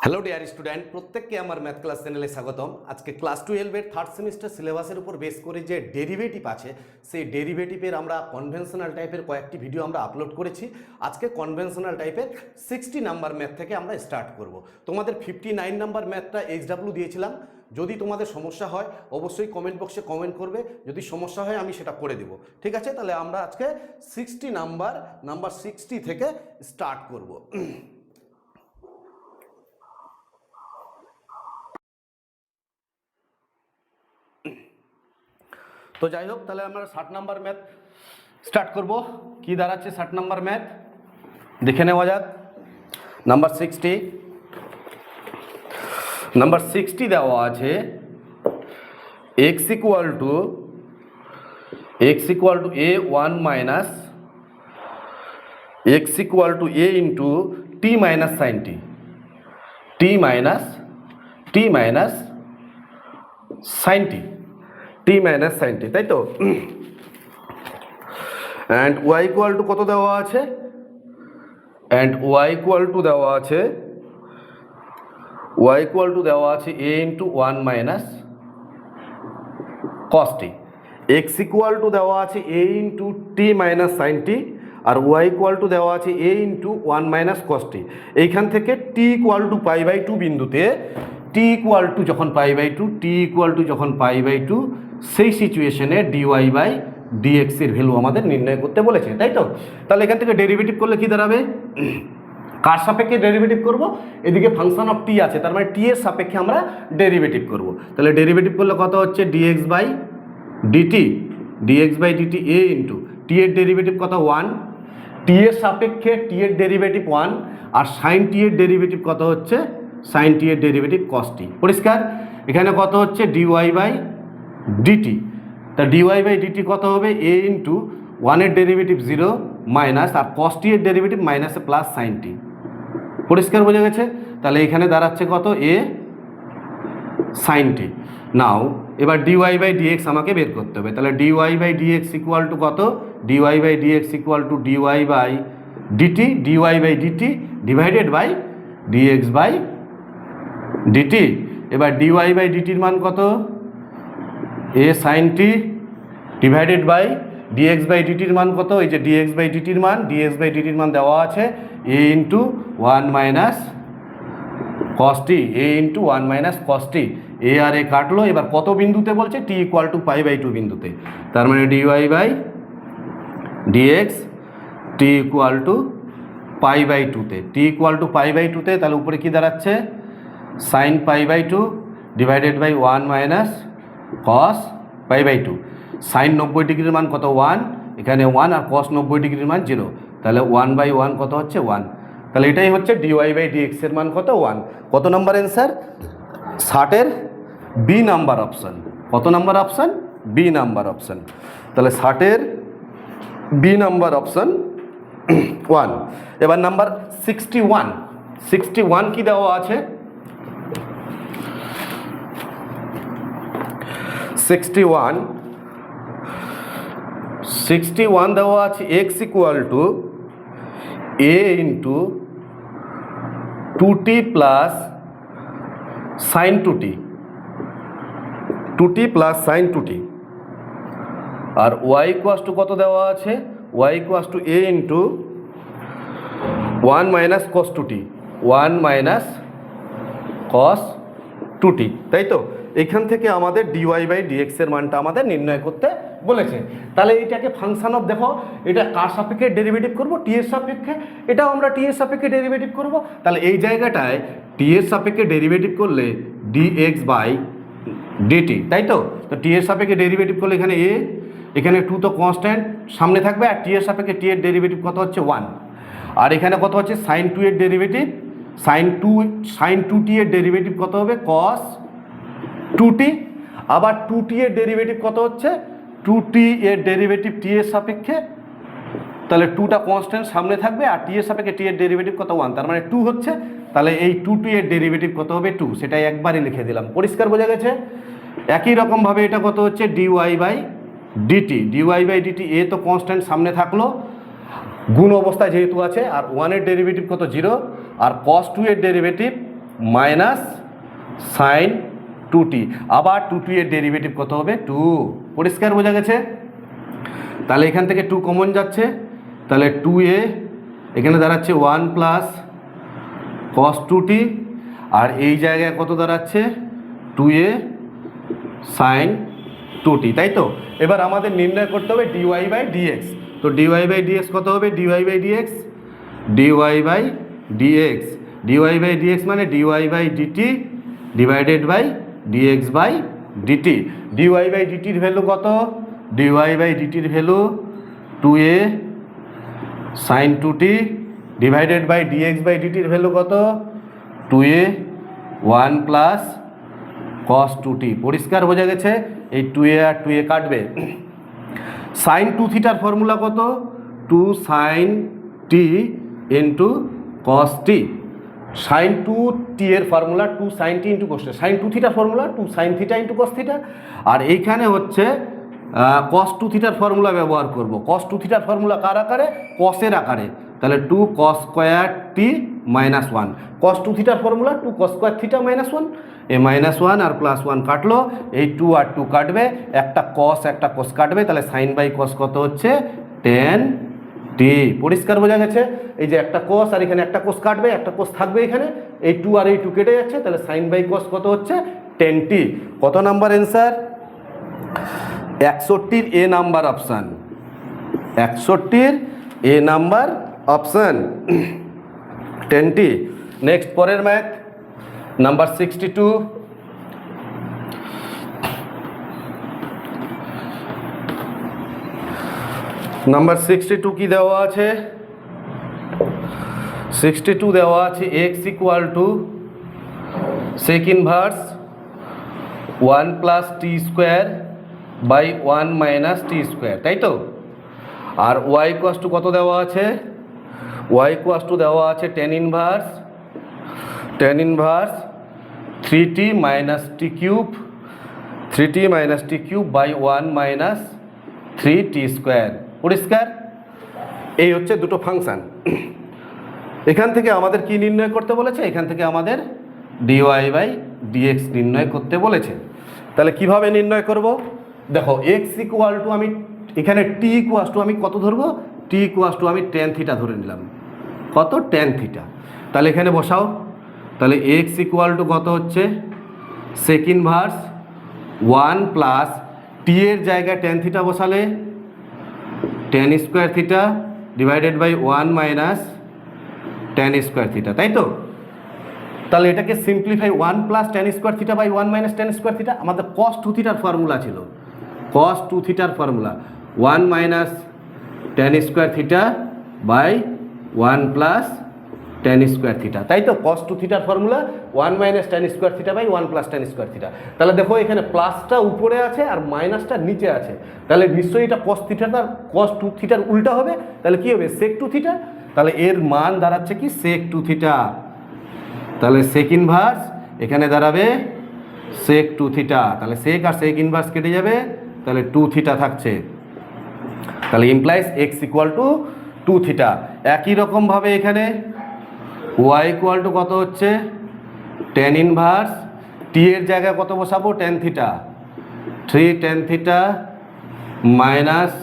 Hello dear student, প্রত্যেককে আমার math class চ্যানেলে স্বাগতম। আজকে ক্লাস 12-এর থার্ড সেমিস্টার সিলেবাসের উপর বেস করে যে ডেরিভেটিভ আছে, সেই ডেরিভেটিভের আমরা কনভেনশনাল টাইপের কয়েকটি ভিডিও আমরা আপলোড করেছি। আজকে কনভেনশনাল টাইপের 60 নাম্বার ম্যাথ থেকে আমরা স্টার্ট করব। তোমাদের 59 নাম্বার ম্যাথটা এইচডাব্লিউ দিয়েছিলাম। যদি তোমাদের সমস্যা হয় অবশ্যই কমেন্ট বক্সে কমেন্ট করবে, যদি সমস্যা হয় আমি সেটা করে দেব। ঠিক আছে, তাহলে আমরা আজকে 60 নাম্বার 60 থেকে স্টার্ট করব। তো যাই হোক, তাহলে আমরা 60 নাম্বার ম্যাথ স্টার্ট করব। কি দাঁড়াচ্ছে 60 নাম্বার ম্যাথ দেখে নেওয়া যাক। নাম্বার 60 দেওয়া আছে x equal two a1 minus x equal to a into t minus sine t minus sine t minus sine t, তাই তো। অ্যান্ড y ইকুয়াল টু কত দেওয়া আছে? y ইকুয়াল টু দেওয়া আছে a into 1 minus cos t। x equal to দেওয়া আছে a into t minus sine t, আর y ইকুয়াল টু দেওয়া আছে a into 1 minus cos t। এইখান থেকে t ইকুয়াল টু π/2 বিন্দুতে t ইকুয়াল টু যখন π/2 সেই সিচুয়েশনে dy/dx এর ভ্যালু আমাদের নির্ণয় করতে বলেছে, তাই তো। তাহলে এখান থেকে ডেরিভেটিভ করলে কি দাঁড়াবে? কার সাপেক্ষে ডেরিভেটিভ করব? এদিকে ফাংশন অফ টি আছে, তার মানে টি এর সাপেক্ষে আমরা ডেরিভেটিভ করব। তাহলে ডেরিভেটিভ করলে কত হচ্ছে? dx/dt a ইন্টু টি এর ডেরিভেটিভ কত? 1। টি এর সাপেক্ষে টি এর ডেরিভেটিভ 1, আর সাইন টি এর ডেরিভেটিভ কত হচ্ছে? সাইন টি এর ডেরিভেটিভ cos t। পরিষ্কার? এখানে কত হচ্ছে? dy/dt। তা dy/dt কত হবে? a ইন্টু 1 এর ডেরিভেটিভ 0 মাইনাস, আর cos t এর ডেরিভেটিভ মাইনাসে প্লাস সাইন t। পরিষ্কার বোঝা গেছে? তাহলে এখানে দাঁড়াচ্ছে কত? a sine t। নাও এবার dy/dx আমাকে বের করতে হবে। তাহলে dy/dx ইকুয়াল টু কত? dy/dx equal to dy/dt divided by dx/dt। এবার dy/dt-র মান কত? a sine t divided by dx/dt-র মান কত? এই যে dx/dt-র মান দেওয়া আছে a into 1 minus cos t, a আর এ কাটলো। এবার কত বিন্দুতে বলছে? t ইকুয়াল টু π/2 বিন্দুতে। তার মানে dy/dx t ইকুয়াল টু π/2-তে, তাহলে উপরে কি দাঁড়াচ্ছে? Sine π/2 divided by 1 minus cos π/2। Sine 90 ডিগ্রির মান কত? 1, এখানে 1, আর cos 90 ডিগ্রির মান 0, তাহলে 1/1 কত হচ্ছে? 1। তাহলে এটাই হচ্ছে dy/dx এর মান কত? 1। কত নম্বর অ্যান্সার? 60-এর বি নাম্বার অপশান। কত number option? B number option. তাহলে 60-এর বি নাম্বার অপশান 1। এবার নাম্বার 61 কি দেওয়া আছে? 61 দেওয়া আছে x equal to a into 2t plus sine 2t plus sine 2t, আর y ইকুয়ালস টু কত দেওয়া আছে? y equals to a into 1 minus cos 2t, তাই তো। এখান থেকে আমাদের dy/dx এর মানটা আমাদের নির্ণয় করতে বলেছে। তাহলে এইটাকে ফাংশন অফ, দেখো এটা কার সাপেক্ষে ডেরিভেটিভ করব? টি এর সাপেক্ষে। এটাও আমরা টি এর সাপেক্ষে ডেরিভেটিভ করব। তাহলে এই জায়গাটায় টি এর সাপেক্ষে ডেরিভেটিভ করলে dx/dt, তাই তো। তো টি এর সাপেক্ষে ডেরিভেটিভ করলে এখানে a, এখানে 2 তো কনস্ট্যান্ট সামনে থাকবে, আর টি এর সাপেক্ষে টি এর ডেরিভেটিভ কত হচ্ছে? 1। আর এখানে কত হচ্ছে? সাইন 2 এর ডেরিভেটিভ, সাইন 2t এর ডেরিভেটিভ কত হবে? cos 2t। আবার 2t এর ডেরিভেটিভ কত হচ্ছে? 2t এর ডেরিভেটিভ t এর সাপেক্ষে, তাহলে 2টা কনস্ট্যান্ট সামনে থাকবে, আর t এর সাপেক্ষে t এর ডেরিভেটিভ কত? 1, তার মানে 2 হচ্ছে। তাহলে এই 2t এর ডেরিভেটিভ কত হবে? 2। সেটাই একবারই লিখে দিলাম। পরিষ্কার বোঝা গেছে? একই রকমভাবে এটা কত হচ্ছে? dy/dt a তো কনস্ট্যান্ট সামনে থাকলো, গুণ অবস্থায় যেহেতু আছে, আর 1 এর ডেরিভেটিভ কত? 0, আর cos 2 এর ডেরিভেটিভ মাইনাস সাইন 2t, আবার 2t এর ডেরিভেটিভ কত হবে 2। পরিষ্কার বোঝা গেছে? তাহলে এখান থেকে 2 কমন যাচ্ছে, তাহলে 2a এখানে দাঁড়াচ্ছে 1 প্লাস cos 2t, আর এই জায়গায় কত দাঁড়াচ্ছে 2a সাইন 2t, তাই তো? এবার আমাদের নির্ণয় করতে হবে dy বাই dx। তো dy বাই dx কত হবে? dy বাই dx মানে dy by dt divided by dx by dt। dy by dtর ভ্যালু কত? dy বাই dtর value 2a sine 2t divided by dx by dtর ভ্যালু কত? 2a 1 plus cos 2t। পরিষ্কার বোঝা গেছে? এই 2a আর 2a কাটবে। সাইন 2 থিটার ফর্মুলা কত? 2 sine t into cos t। Sine 2t এর formula 2 sine t into cos t। Sine 2 থিটার formula 2 sine theta into cos theta. আর এইখানে হচ্ছে cos 2 থিটার ফর্মুলা ব্যবহার করব। cos 2 থিটার ফর্মুলা কার আকারে? cos এর আকারে। তাহলে 2 cos square t minus 1। cos 2 থিটার formula 2 cos square theta minus 1। এই মাইনাস 1 আর প্লাস 1 কাটলো, এই 2 আর 2 কাটবে, একটা cos একটা cos কাটবে, তাহলে সাইন বাই cos কত হচ্ছে? tan t। পরিষ্কার বোঝা গেছে? এই যে একটা cos আর এখানে একটা cos কাটবে, একটা cos থাকবে এখানে, এই 2 আর এই 2 কেটে যাচ্ছে, তাহলে সাইন বাই cos কত হচ্ছে? tan t। কত number answer? 61 A number option. 61 A number option tan t। Next পরের ম্যাথ নাম্বার 62। নাম্বার 62 কি দেওয়া আছে? 62 দেওয়া আছে x equal to sec inverse 1 plus T square by 1 minus T square, তাই তো? আর y ইকুয়াল টু কত দেওয়া আছে? y ইকুয়াল টু দেওয়া আছে tan inverse 3t minus T cube, 3t minus T cube by 1 minus 3t square. পরিষ্কার? এই হচ্ছে দুটো ফাংশান। এখান থেকে আমাদের কি নির্ণয় করতে বলেছে? এখান থেকে আমাদের dy বাই dx নির্ণয় করতে বলেছে। তাহলে কিভাবে নির্ণয় করব? দেখো x ইকুয়াল টু আমি এখানে t ইকুয়াল টু আমি কত ধরবো? t ইকুয়াল টু আমি tan থিটা ধরে নিলাম। কত? tan theta. তাহলে এখানে বসাও। তাহলে x ইকুয়াল টু কত হচ্ছে? সেক ইনভার্স 1 প্লাস t এর জায়গায় tan থিটা বসালে tan square theta divided by 1 minus tan square theta, তাই তো? তাহলে এটাকে simplify 1 plus tan square theta by 1 minus tan square theta. আমাদের cos 2 থিটার ফর্মুলা ছিল, cos 2 থিটার formula 1 minus tan square theta by 1 plus tan square theta, তাই তো? cos 2 থিটার formula 1 minus tan square theta by 1 plus tan square theta. তাহলে দেখো এখানে প্লাসটা উপরে আছে আর মাইনাসটা নিচে আছে, তাহলে নিশ্চয়ই এটা cos থিটাটা cos 2 থিটার উল্টা হবে। তাহলে কি হবে? sec 2 theta. তাহলে এর মান দাঁড়াচ্ছে কি? sec 2 theta. তাহলে সেক ইনভার্স এখানে দাঁড়াবে sec 2 থিটা। তাহলে সেক আর সেক ইনভার্স কেটে যাবে, তাহলে 2 থিটা থাকছে। তাহলে implies x equal two 2 theta. একই রকমভাবে এখানে y ইকুয়াল টু কত হচ্ছে? tan ইনভার্স t এর জায়গায় কত বসাবো? tan theta, 3 tan theta minus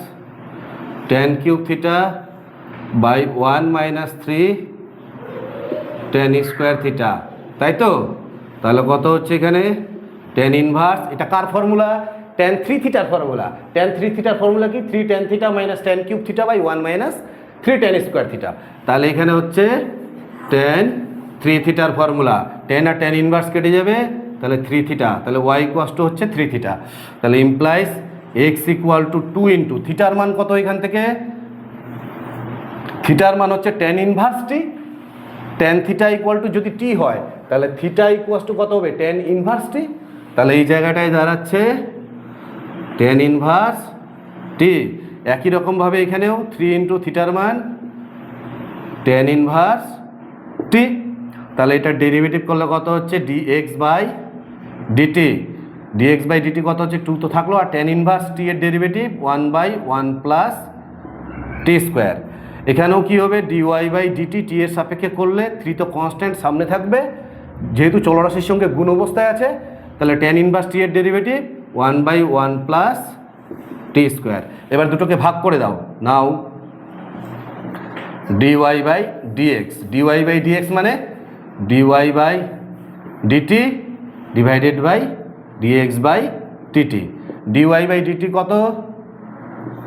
tan cube theta by 1 minus 3 tan square theta, তাই তো? তাহলে কত হচ্ছে এখানে? tan ইনভার্স, এটা কার ফর্মুলা? tan 3 থিটার ফর্মুলা। tan 3 থিটার ফর্মুলা কি? 3 tan theta minus tan cube theta by 1 minus 3 tan square theta. তাহলে এখানে হচ্ছে tan 3 থিটার ফর্মুলা, tan আর tan ইনভার্স কেটে যাবে, তাহলে 3 থিটা। তাহলে y ইকুয়াল টু হচ্ছে 3 থিটা। তাহলে implies x equal two 2 into থিটার মান কত? এখান থেকে থিটার মান হচ্ছে tan inverse t। tan theta equal to যদি t হয়, তাহলে থিটা ইকুয়াল টু কত হবে? tan inverse t। তাহলে এই জায়গাটায় দাঁড়াচ্ছে tan ইনভার্স t। একই রকমভাবে এখানেও 3 ইন্টু থিটার মান tan ইনভার্স t। তাহলে এটা ডেরিভেটিভ করলে কত হচ্ছে? dx by dt। dx by dt কত হচ্ছে? 2 তো থাকলো, আর tan ইনভার্স t এর derivative 1 by 1 plus T square. এখানেও কি হবে? dy বাই dt t এর সাপেক্ষে করলে 3 তো কনস্ট্যান্ট সামনে থাকবে, যেহেতু চলরাশির সঙ্গে গুণ অবস্থায় আছে, তাহলে ট্যান ইনভার্স টি এর ডেরিভেটিভ 1/1 প্লাস টি স্কোয়ার। এবার দুটোকে ভাগ করে দাও। নাও dy by dx, dy by dx মানে dy by dt divided by dx by dt. Dy by dt কত?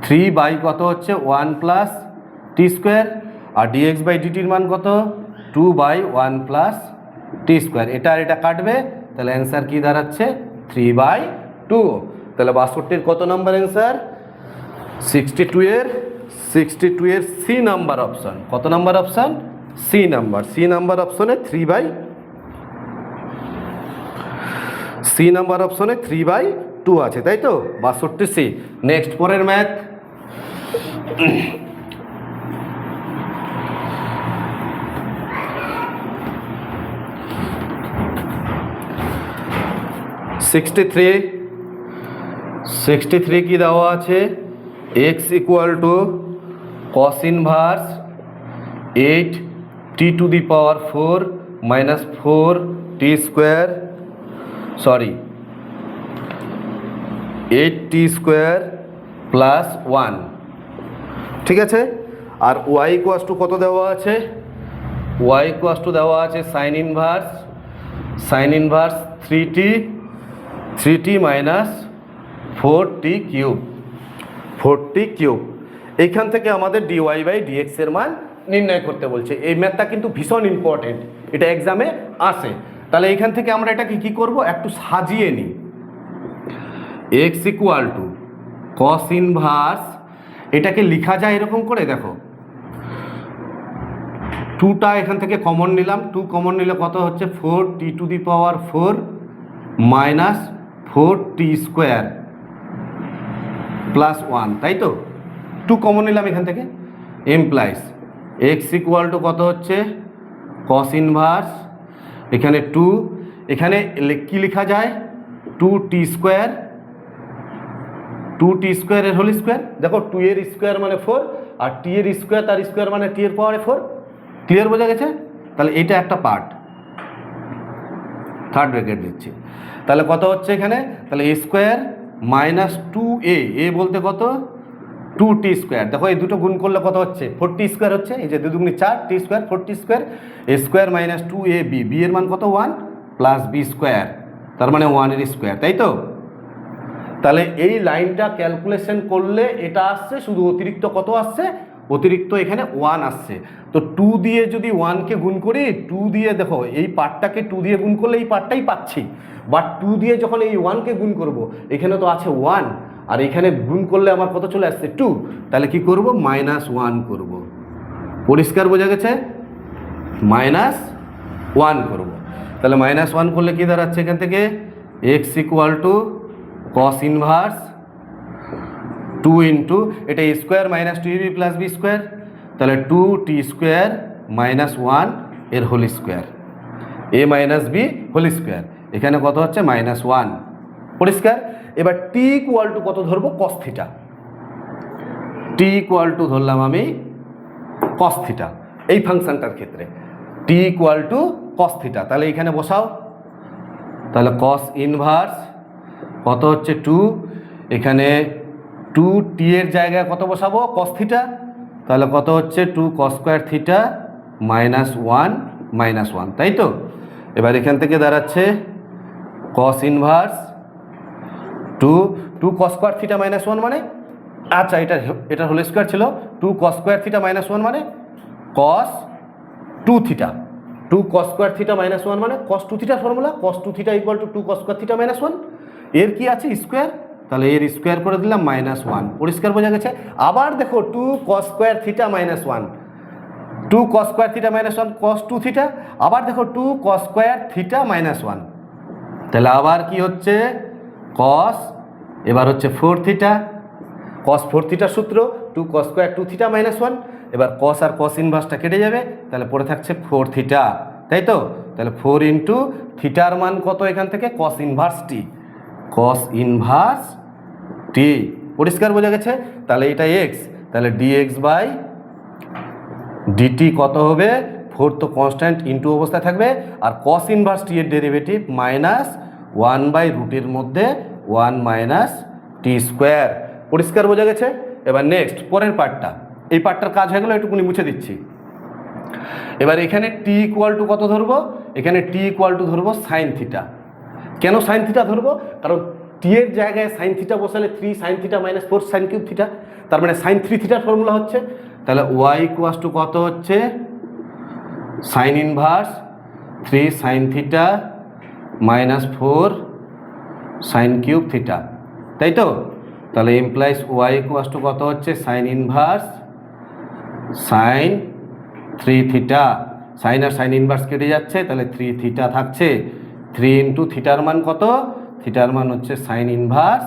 3 বাই কত হচ্ছে 1 প্লাস টি স্কোয়ার, আর ডিএক্স বাই ডিটির মান কত? 2/1 প্লাস টি স্কোয়ার। এটা আর এটা কাটবে, তাহলে অ্যান্সার কি দাঁড়াচ্ছে? 3/2। তাহলে 62-এর কত নাম্বার অ্যান্সার? 62 এর সি নাম্বার অপশান। কত number option? C number. C number অপশনে 3/2 আছে, তাই তো? 62 সি। নেক্সট পরের ম্যাথ। সিক্সটি থ্রি কি দেওয়া আছে? X equal to cos inverse 8t⁴ minus 4t square, sorry 8t² plus 1, ঠিক আছে? আর ওয়াই ইকুয়াস টু কত দেওয়া আছে? ওয়াই ইকুয়াস টু দেওয়া আছে sign inverse 3t minus 4t cube. এইখান থেকে আমাদের ডিওয়াই বাই ডিএক্স এর মান নির্ণয় করতে বলছে। এই ম্যাথটা কিন্তু ভীষণ ইম্পর্টেন্ট, এটা এক্সামে আসে। তাহলে এইখান থেকে আমরা এটাকে কি করব? একটু সাজিয়ে নিই। X equal to cos inverse, এটাকে লেখা যায় এরকম করে, দেখো 2টা এখান থেকে কমন নিলাম, 2 কমন নিলে কত হচ্ছে? 4t⁴ মাইনাস 4t² প্লাস 1, তাই তো? 2 কমন নিলাম এখান থেকে, এমপ্লাইজ এক্স ইকুয়াল টু কত হচ্ছে? কস ইনভার্স, এখানে 2, এখানে কি লেখা যায়? 2t² এর হোল স্কোয়ার। দেখো 2 এর স্কোয়ার মানে 4, আর টি এর স্কোয়ার তার স্কোয়ার মানে টি এর পাওয়ারে 4। ক্লিয়ার বোঝা গেছে? তাহলে এটা একটা পার্ট, থার্ড ব্র্যাকেট দিচ্ছি। তাহলে কত হচ্ছে এখানে? তাহলে এ স্কোয়ার মাইনাস 2a, এ বলতে কত? 2t²। দেখো এই দুটো গুণ করলে কত হচ্ছে? 4t² হচ্ছে। এই যে 2 দুগুণে 4, t² 4t², এ স্কোয়ার মাইনাস 2ab, বি এর মান কত? 1 প্লাস বি স্কোয়ার, তার মানে 1 এর স্কোয়ার, তাই তো? তাহলে এই লাইনটা ক্যালকুলেশন করলে এটা আসছে, শুধু অতিরিক্ত কত আসছে? অতিরিক্ত এখানে 1 আসছে। তো 2 দিয়ে যদি 1কে গুণ করি, 2 দিয়ে দেখো এই পার্টটাকে 2 দিয়ে গুণ করলে এই পার্টটাই পাচ্ছি, বাট 2 দিয়ে যখন এই 1কে গুণ করব, এখানে তো আছে 1, আর এখানে গুণ করলে আমার কত চলে আসছে? 2। তাহলে কি করব? -1 করব। পরিষ্কার বোঝা গেছে? -1 করব। তাহলে -1 করলে কি দাঁড়াচ্ছে এখান থেকে? X equal to cos inverse 2 into এটা A square minus 2ab plus B square, তাহলে 2t² মাইনাস 1 এর whole square, A minus B whole square. এখানে কত হচ্ছে? -1। পরিষ্কার? এবার টি ইকুয়াল টু কত ধরবো? Cos theta. T equal to ধরলাম আমি কস থিটা এই ফাংশনটার ক্ষেত্রে, T equal to cos theta. তাহলে এখানে বসাও, তাহলে কস ইনভার্স কত হচ্ছে? 2, এখানে 2t এর জায়গায় কত বসাবো? কস থিটা, তাহলে কত হচ্ছে? 2 cos স্কোয়ার থিটা মাইনাস 1, তাই তো? এবার এখান থেকে দাঁড়াচ্ছে কস inverse 2 cos square theta minus 1 মানে, আচ্ছা এটা হোল স্কোয়ার ছিল, 2 cos স্কোয়ার থিটা মাইনাস 1 মানে cos 2 theta, 2 cos square theta minus 1 মানে cos 2 থিটার formula, cos 2 theta equal to 2 cos square theta minus 1। এর কি আছে? স্কোয়ার, তাহলে এর স্কোয়ার করে দিলাম -1। পরিষ্কার বোঝা গেছে? আবার দেখো 2 cos square theta minus 1, 2 cos square theta minus 1 cos 2 theta, আবার দেখো 2 cos স্কোয়ার থিটা মাইনাস 1, তাহলে আবার কি হচ্ছে? cos, এবার হচ্ছে 4 থিটা, cos 4 থিটার সূত্র 2 cos স্কোয়ার 2 থিটা মাইনাস 1, এবার cos আর cos ইনভার্সটা কেটে যাবে, তাহলে পড়ে থাকছে 4 থিটা, তাই তো? তাহলে 4 ইন্টু থিটার মান কত এখান থেকে? cos ইনভার্স টি, cos ইনভার্স টি। পরিষ্কার বোঝা গেছে? তাহলে এটা x, তাহলে dx বাই dt কত হবে? 4 তো কনস্ট্যান্ট ইনটু অবস্থায় থাকবে, আর কস ইনভার্স টি এর ডেরিভেটিভ মাইনাস 1/√এর মধ্যে 1 মাইনাস টি স্কোয়ার। পরিষ্কার বোঝা গেছে? এবার নেক্সট পরের পার্টটা, এই পার্টটার কাজ হয়ে গেলো, একটুকুনি মুছে দিচ্ছি। এবার এখানে টি ইকুয়াল টু কত ধরবো? এখানে টি ইকুয়াল টু ধরবো সাইন থিটা। কেন সাইন থিটা ধরবো? কারণ টি এর জায়গায় সাইন থিটা বসালে 3 sine theta minus 4 sine cube theta, তার মানে সাইন 3 থিটার ফর্মুলা হচ্ছে। তাহলে ওয়াই ইকুয়াল টু কত হচ্ছে? Sine inverse 3 sine theta minus 4 sine cube theta, তাই তো? তাহলে ইমপ্লাইজ ওয়াই ইকুয়াল টু কত হচ্ছে? Sine inverse sine 3 theta, sine আর সাইন ইনভার্স কেটে যাচ্ছে, তাহলে 3 থিটা থাকছে। 3 ইন্টু থিটার মান কত? থিটার মান হচ্ছে সাইন ইনভার্স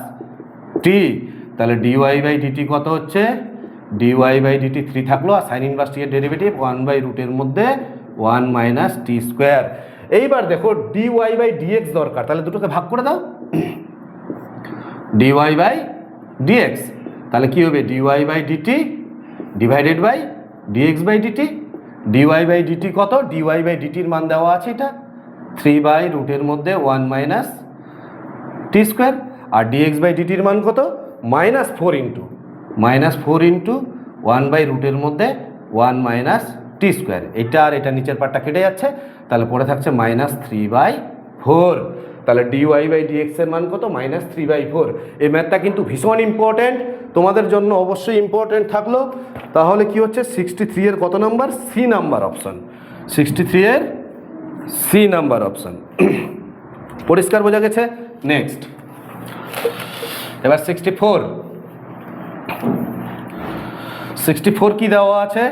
টি। তাহলে ডিওয়াই বাই ডিটি কত হচ্ছে? ডিওয়াই বাই ডিটি 3 থাকলো, আর সাইন ইনভার্স টি এর ডেরিভেটিভ 1/√এর মধ্যে 1 মাইনাস টি স্কোয়ার। এইবার দেখো ডিওয়াই বাই ডিএক্স দরকার, তাহলে দুটোকে ভাগ করে দাও। ডিওয়াই বাই ডিএক্স, তাহলে কি হবে? Dy by dt divided by dx by dt. Dy by dt কত? ডিওয়াই বাই ডিটির মান দেওয়া আছে এটা 3/√এর মধ্যে 1 মাইনাস টি স্কোয়ার, আর ডিএক্স বাই ডিটির মান কত? -4 ইন্টু 1/√এর মধ্যে 1 মাইনাস টি স্কোয়ার। এটা আর এটা নিচের পার্টটা কেটে যাচ্ছে, তাহলে পড়ে থাকছে -3/4। তাহলে ডিওয়াই বাই ডিএক্স এর মান কত? -3/4। এই ম্যাথটা কিন্তু ভীষণ ইম্পর্ট্যান্ট, তোমাদের জন্য অবশ্যই ইম্পর্ট্যান্ট থাকলো। তাহলে কি হচ্ছে? 63 এর কত নাম্বার? C number option. 63 এর সি নাম্বার অপশন। পরিষ্কার বোঝা গেছে? নেক্সট এবার 64 কি দেওয়া আছে?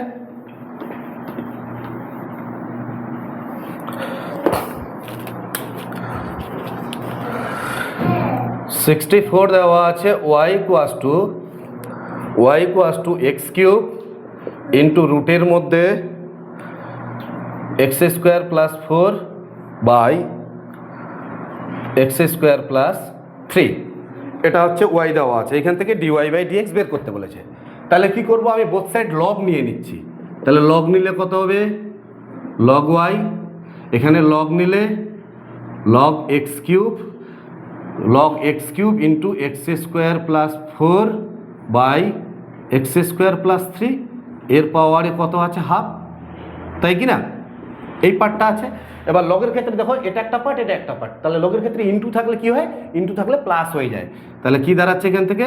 দেওয়া আছে y equals to X cube into রুটের মধ্যে X square plus 4 by X square plus 3। এটা হচ্ছে ওয়াই দেওয়া আছে, এখান থেকে ডিওয়াই বাই ডিএক্স বের করতে বলেছে। তাহলে কি করব? আমি বোথ সাইড লগ নিয়ে নিচ্ছি। তাহলে লগ নিলে কত হবে? লগ ওয়াই, এখানে লগ নিলে log X cube into X square plus 4 by X square plus 3, এর পাওয়ারে কত আছে? হাফ, তাই কি না? এই পার্টটা আছে। এবার লগের ক্ষেত্রে দেখো এটা একটা পার্ট, এটা একটা পার্ট, তাহলে লগের ক্ষেত্রে ইনটু থাকলে কি হয়? ইনটু থাকলে প্লাস হয়ে যায়। তাহলে কি দাঁড়াচ্ছে এখান থেকে?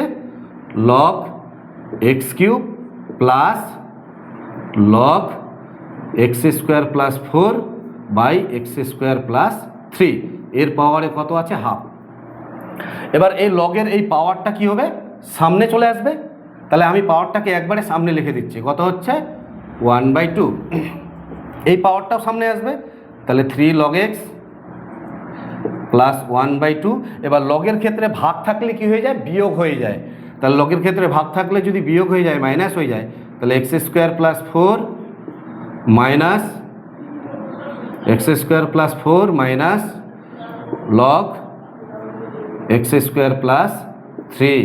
Log X cube plus log X square plus 4 by X square plus 3, এর পাওয়ারে কত আছে? হাফ। এবার এই লগের এই পাওয়ারটা কি হবে? সামনে চলে আসবে। তাহলে আমি পাওয়ারটাকে একবারে সামনে লিখে দিচ্ছি, কত হচ্ছে? 1/2। এই পাওয়ারটাও সামনে আসবে, তাহলে 3 log x প্লাস 1/2। এবার লগের ক্ষেত্রে ভাগ থাকলে কি হয়ে যায়? বিয়োগ হয়ে যায়। তাহলে লগের ক্ষেত্রে ভাগ থাকলে যদি বিয়োগ হয়ে যায়, মাইনাস হয়ে যায়, তাহলে X square plus 4 minus x square plus 4 minus log X square plus 3।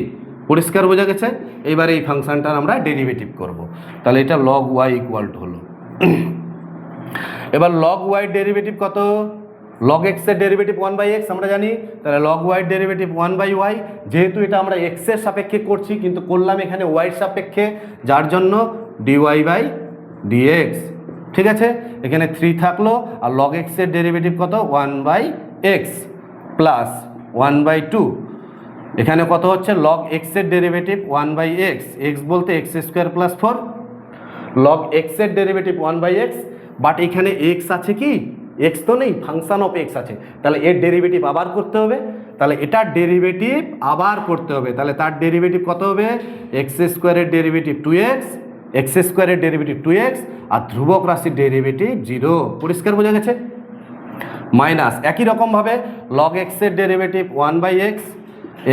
পরিষ্কার বোঝা গেছে? এবার এই ফাংশনটার আমরা ডেরিভেটিভ করব। তাহলে এটা লগ ওয়াই ইকুয়াল টু হলো। এবার লগ ওয়াই ডেরিভেটিভ কত? লগ এক্স এর ডেরিভেটিভ 1/x আমরা জানি, তাহলে লগ ওয়াই ডেরিভেটিভ 1/y। যেহেতু এটা আমরা এক্স এর সাপেক্ষে করছি, কিন্তু করলাম এখানে ওয়াইয়ের সাপেক্ষে, যার জন্য ডিওয়াই বাই ডিএক্স। ঠিক আছে, এখানে 3 থাকলো, আর লগ এক্স এর ডেরিভেটিভ কত? 1/x plus 1/2। এখানে কত হচ্ছে? লগ এক্স এর ডেরিভেটিভ 1/x, এক্স বলতে x square plus 4। Log x এর ডেরিভেটিভ 1/x, বাট এখানে এক্স আছে কি? এক্স তো নেই, ফাংশন অফ এক্স আছে। তাহলে এর ডেরিভেটিভ আবার করতে হবে, তাহলে এটার ডেরিভেটিভ আবার করতে হবে। তাহলে তার ডেরিভেটিভ কত হবে? এক্স স্কোয়ারের ডেরিভেটিভ 2x, এক্স স্কোয়ারের ডেরিভেটিভ 2x, আর ধ্রুবক রাশির ডেরিভেটিভ 0। পরিষ্কার বোঝা গেছে? মাইনাস একই রকমভাবে লগ এক্স এর ডেরিভেটিভ 1/x,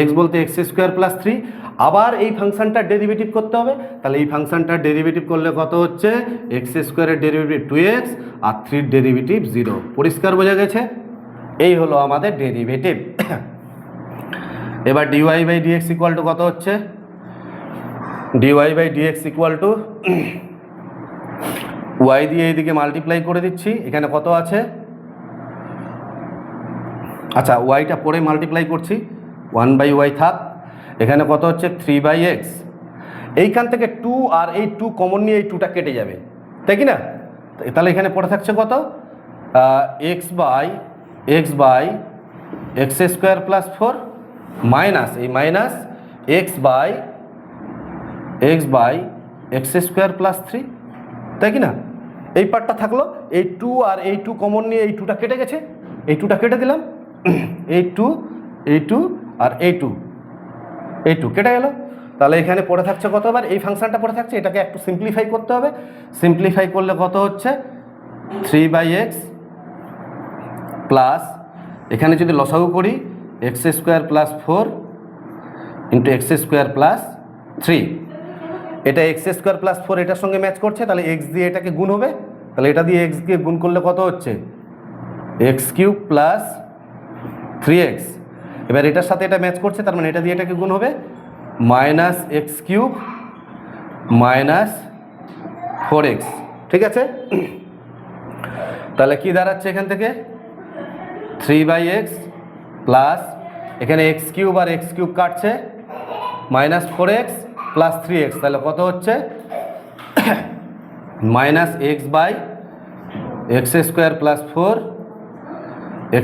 এক্স বলতে এক্স স্কোয়ার প্লাস 3। আবার এই ফাংশনটার ডেরিভেটিভ করতে হবে। তাহলে এই ফাংশনটার ডেরিভেটিভ করলে কত হচ্ছে? এক্স স্কোয়ারের ডেরিভেটিভ 2x আর 3 ডেরিভেটিভ 0। পরিষ্কার বোঝা গেছে? এই হলো আমাদের ডেরিভেটিভ। এবার dy by dx equal to কত হচ্ছে? Dy by dx equal to Y দিয়ে এইদিকে মাল্টিপ্লাই করে দিচ্ছি, এখানে কত আছে, আচ্ছা ওয়াইটা পরে মাল্টিপ্লাই করছি, 1/y থাক, এখানে কত হচ্ছে 3/x, এইখান থেকে 2 আর এই 2 কমন নিয়ে এই 2টা কেটে যাবে, তাই কি না? তাহলে এখানে পড়ে থাকছে কত, x/x² প্লাস 4 মাইনাস এই মাইনাস x/x² প্লাস 3, তাই কি না? এই পার্টটা থাকলো, এই 2 আর এই 2 কমন নিয়ে এই 2টা কেটে গেছে, এই 2টা কেটে দিলাম, এই 2 আর এই 2 কেটে গেল। তাহলে এখানে পড়ে থাকছে কত, আবার এই ফাংশনটা পড়ে থাকছে, এটাকে একটু সিম্পলিফাই করতে হবে, সিম্পলিফাই করলে কত হচ্ছে 3/x প্লাস, এখানে যদি লসাগু করি x² plus 4 into x² plus 3, এটা x² প্লাস 4 এটার সঙ্গে ম্যাচ করছে, তাহলে x দিয়ে এটাকে গুণ হবে, তাহলে এটা দিয়ে x দিয়ে গুণ করলে কত হচ্ছে x³ প্লাস 3x, এবার এটার সাথে এটা ম্যাচ করছে, তার মানে এটা দিয়ে এটাকে গুণ হবে মাইনাস x³ মাইনাস 4x, ঠিক আছে? তাহলে কি দাঁড়াচ্ছে এখান থেকে 3/x প্লাস, এখানে x³ আর x³ কাটছে, মাইনাস 4x প্লাস 3x, তাহলে কত হচ্ছে minus x/x² plus 4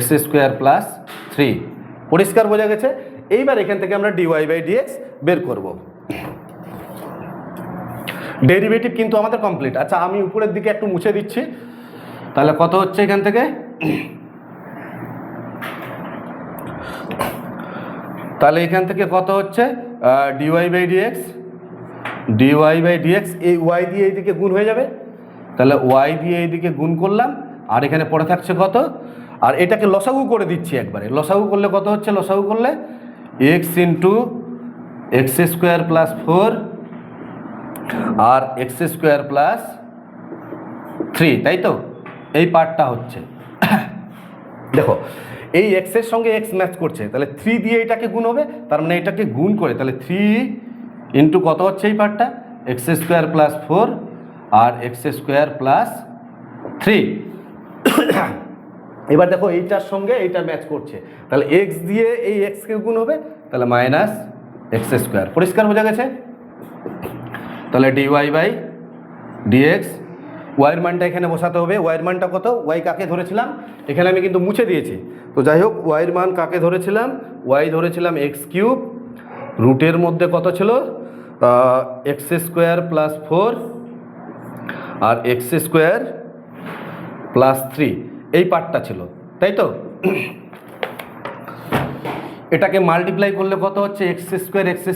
x² plus 3, পরিষ্কার বোঝা গেছে? এইবার এখান থেকে আমরা dy/dx বের করব। ডেরিভেটিভ কিন্তু আমাদের কমপ্লিট। আচ্ছা আমি উপরের দিকে একটু মুছে দিচ্ছি, তাহলে কত হচ্ছে এখান থেকে, তাহলে এখান থেকে কত হচ্ছে dy/dx এই y দিয়ে এইদিকে গুণ হয়ে যাবে, তাহলে y দিয়ে এইদিকে গুণ করলাম, আর এখানে পড়ে থাকছে কত, আর এটাকে লসাগু করে দিচ্ছি একবারে, লসাগু করলে কত হচ্ছে, লসাগু করলে x ইন্টু x² প্লাস 4 আর x² প্লাস 3, তাই তো? এই পার্টটা হচ্ছে দেখো এই x এর সঙ্গে x ম্যাচ করছে, তাহলে 3 দিয়ে এটাকে গুণ হবে, তার মানে এটাকে গুণ করে, তাহলে 3 ইন্টু কত হচ্ছে এই পার্টটা x² প্লাস 4 আর x² প্লাস 3। এবার দেখো এইটার সঙ্গে এইটা ম্যাচ করছে, তাহলে x দিয়ে এই x কে গুণ হবে, তাহলে মাইনাস x², পরিষ্কার বোঝা গেছে? তাহলে dy/dx, ওয়াইয়ের মানটা এখানে বসাতে হবে, ওয়াইয়ের মানটা কত, ওয়াই কাকে ধরেছিলাম, এখানে আমি কিন্তু মুছে দিয়েছি, তো যাই হোক ওয়াইয়ের মান কাকে ধরেছিলাম, ওয়াই ধরেছিলাম x³ রুটের মধ্যে কত ছিল x² প্লাস 4 আর x² প্লাস 3, এই পার্টটা ছিল, তাই তো? এটাকে মাল্টিপ্লাই করলে কত হচ্ছে x² x⁴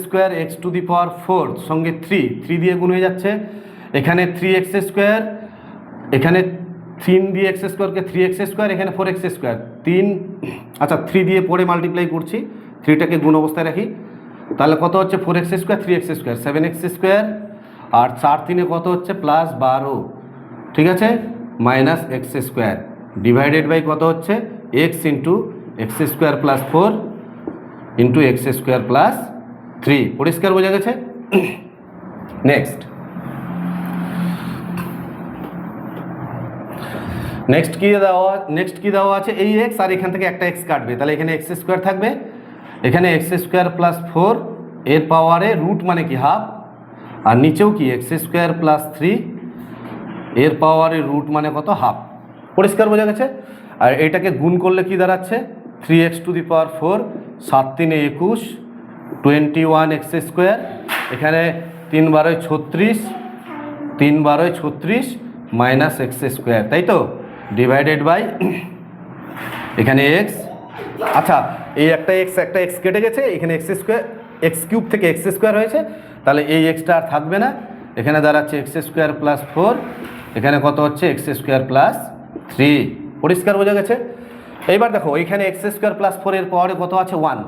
সঙ্গে 3 দিয়ে গুণ হয়ে যাচ্ছে, এখানে 3x², এখানে 3 দিয়ে x² কে 3x², এখানে 4x², 3, আচ্ছা 3 দিয়ে পরে মাল্টিপ্লাই করছি, 3টাকে গুণ অবস্থায় রাখি, তাহলে কত হচ্ছে 4x², 3x², 7x² আর 4 3 কত হচ্ছে প্লাস 12, ঠিক আছে, মাইনাস x² ডিভাইডেড বাই কত হচ্ছে x into x² plus 4 into x² plus 3, পরিষ্কার বোঝা গেছে? নেক্সট কি দেওয়া আছে, এই x আর এখান থেকে একটা x কাটবে, তাহলে এখানে x² থাকবে, এখানে x² প্লাস 4 এর পাওয়ারে রুট মানে কি হাফ, আর নিচেও কি x² প্লাস 3 এর পাওয়ারে রুট মানে কত হাফ, পরিষ্কার বোঝা গেছে? আর এটাকে গুণ করলে কি দাঁড়াচ্ছে 3x⁴, 7 3 21, 21x², এখানে 3 12 36, 3 12 36 মাইনাস x², তাই তো, ডিভাইডেড বাই এখানে x, আচ্ছা এই একটা x কেটে গেছে, এখানে x³ থেকে x² হয়েছে, তাহলে এই xটা আর থাকবে না, এখানে দাঁড়াচ্ছে x² প্লাস 4, এখানে কত হচ্ছে x² প্লাস 3, পরিষ্কার বোঝা গেছে? এইবার দেখো এখানে x² প্লাস 4 এর পাওয়ারে কত আছে 1,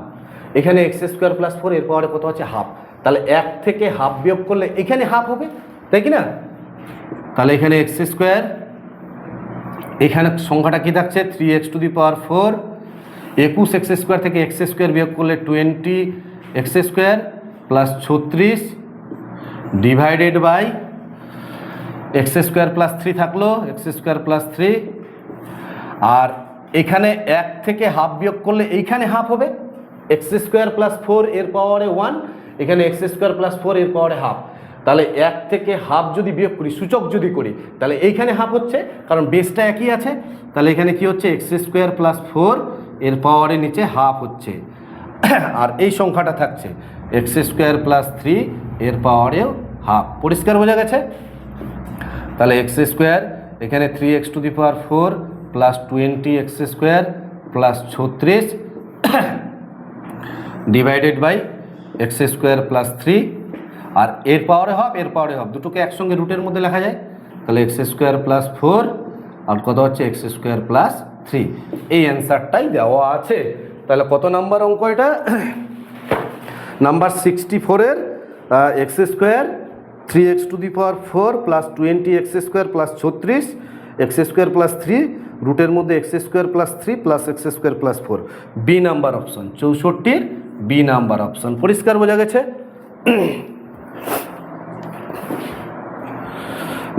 এখানে x² প্লাস 4 এর পাওয়ারে কত আছে হাফ, তাহলে 1 থেকে হাফ বিয়োগ করলে এখানে হাফ হবে, তাই কি না? তাহলে এখানে x², এখানে সংখ্যাটা কি থাকছে 3x⁴, 21x² থেকে x² বিয়োগ করলে 20x² plus 36 divided by X square plus three থাকলো, এক্স স্কোয়ার প্লাস থ্রি, আর এখানে এক থেকে হাফ বিয়োগ করলে এইখানে হাফ হবে, এক্স স্কোয়ার প্লাস ফোর এর পাওয়ারে ওয়ান, এখানে এক্স স্কোয়ার প্লাস ফোর এর পাওয়ারে হাফ। তাহলে এক থেকে হাফ যদি বিয়োগ করি, সূচক যদি করি, তাহলে এইখানে হাফ হচ্ছে, কারণ বেসটা একই আছে। তাহলে এখানে কি হচ্ছে, এক্স স্কোয়ার প্লাস ফোর এর পাওয়ারে নিচে হাফ হচ্ছে, আর এই সংখ্যাটা থাকছে এক্স স্কোয়ার প্লাস থ্রি এর পাওয়ারেও হাফ। পরিষ্কার বোঝা গেছে? তাহলে এক্স স্কোয়ার এখানে three X to the power four plus 20 X square plus 36 divided by X square plus three, আর এর পাওয়ারে হাফ, এর পাওয়ারে হাফ, দুটোকে একসঙ্গে রুটের মধ্যে লেখা যায়। তাহলে এক্স স্কোয়ার প্লাস ফোর আর কত হচ্ছে এক্স স্কোয়ার প্লাস থ্রি। এই অ্যান্সারটাই দেওয়া আছে। তাহলে কত নাম্বার অঙ্ক এটা? নাম্বার 64-এর X square three X to the power four plus 20 X square plus 36 X square plus three, রুটের মধ্যে X square plus three plus X square plus four. B number option, 64-র বি নাম্বার অপশন। পরিষ্কার বোঝা গেছে?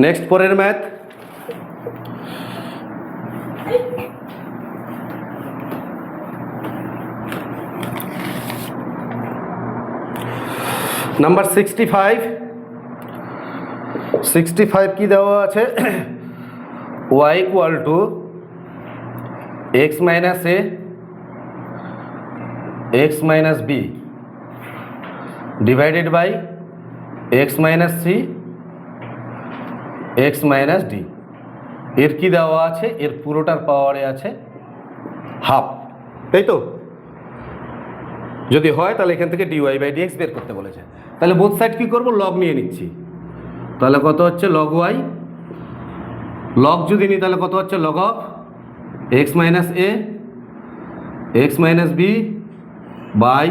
Next পরের math, number 65 কি দেওয়া আছে? y equal to X minus A x minus B divided by x minus C x minus D. এর কি দেওয়া আছে? এর পুরোটার পাওয়ারে আছে হাফ, তাই তো? যদি হয় তাহলে এখান থেকে ডিওয়াই বাই ডিএক্স বের করতে বলেছে। তাহলে বোথ সাইড কি করব, লগ নিয়ে নিচ্ছি। তাহলে কত হচ্ছে লগ ওয়াই, লগ যদি নিই তাহলে কত হচ্ছে log of X minus A x minus B by